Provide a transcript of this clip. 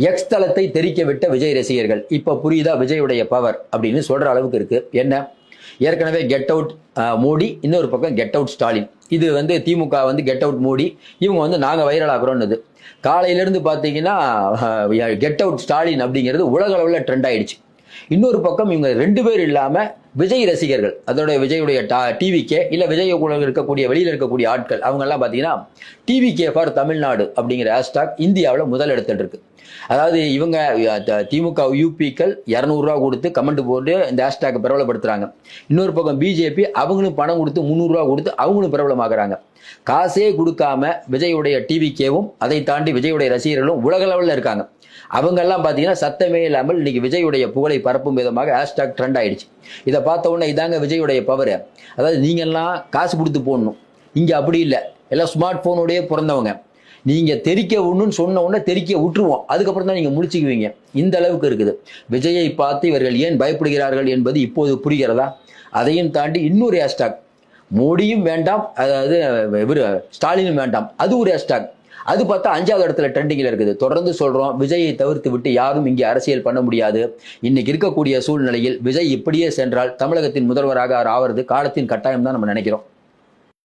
X தளத்தை தெரிக்க விட்ட விஜய் ரசிகர்கள். இப்ப புரியுதா விஜயுடைய பவர் அப்படின்னு சொல்ற அளவுக்கு இருக்கு. என்ன, ஏற்கனவே கெட் அவுட் மோடி, இன்னொரு பக்கம் கெட் அவுட் ஸ்டாலின். இது திமுக கெட் அவுட் மோடி, இவங்க நாங்க வைரல் ஆகிறோம்னு. காலையில இருந்து பாத்தீங்கன்னா கெட் அவுட் ஸ்டாலின் அப்படிங்கிறது உலக அளவில் ட்ரெண்ட் ஆயிடுச்சு. இன்னொரு பக்கம் இவங்க ரெண்டு பேர் இல்லாம விஜய் ரசிகர்கள், அதோட விஜயுடைய டிவிகே இல்ல விஜய் இருக்கக்கூடிய வெளியில இருக்கக்கூடிய ஆட்கள், அவங்க எல்லாம் பாத்தீங்கன்னா டிவிகே ஃபார் தமிழ்நாடு அப்படிங்கிற ஹேஷ்டாக் இந்தியாவில் முதல் இடத்துல இருக்கு. அதாவது இவங்க திமுக யூபிக்கள் 200 ரூபா கொடுத்து கமெண்ட் போட்டு இந்த ஹேஷ்டாக் பிரபலப்படுத்துறாங்க. இன்னொரு பக்கம் பிஜேபி அவங்களும் பணம் கொடுத்து 300 ரூபா கொடுத்து அவங்களும் பிரபலமாக்குறாங்க. காசே கொடுக்காம விஜயுடைய டிவிகேவும் அதை தாண்டி விஜயுடைய ரசிகர்களும் உலக லெவலில் இருக்காங்க. அவங்க எல்லாம் பாத்தீங்கன்னா சத்தமே இல்லாமல் இன்னைக்கு விஜயுடைய புகழை பரப்பும் விதமாக ஹேஷ்டாக் ட்ரெண்ட் ஆயிடுச்சு. இதை பார்த்த உடனே இதாங்க விஜயுடைய பவர். அதாவது நீங்க எல்லாம் காசு கொடுத்து போடணும், இங்க அப்படி இல்லை, எல்லாம் ஸ்மார்ட் போனோடய பிறந்தவங்க. நீங்க தெரிக்க ஒண்ணுன்னு சொன்ன உடனே தெரிக்க விட்டுருவோம், அதுக்கப்புறம் தான் நீங்க முடிச்சுக்குவீங்க. இந்த அளவுக்கு இருக்குது. விஜயை பார்த்து இவர்கள் ஏன் பயப்படுகிறார்கள் என்பது இப்போது புரிகிறதா? அதையும் தாண்டி இன்னொரு ஹேஷ்டாக், மோடியும் வேண்டாம், அதாவது ஸ்டாலினும் வேண்டாம், அது ஒரு ஹேஷ்டாக். அது பார்த்தா 5வது இடத்துல ட்ரெண்டிங்ல இருக்குது. தொடர்ந்து சொல்றோம், விஜயை தவிர்த்து விட்டு யாரும் இங்கே அரசியல் பண்ண முடியாது. இன்னைக்கு இருக்கக்கூடிய சூழ்நிலையில் விஜய் இப்படியே சென்றால் தமிழகத்தின் முதல்வராக ஆவது காலத்தின் கட்டாயம் தான் நம்ம நினைக்கிறோம்.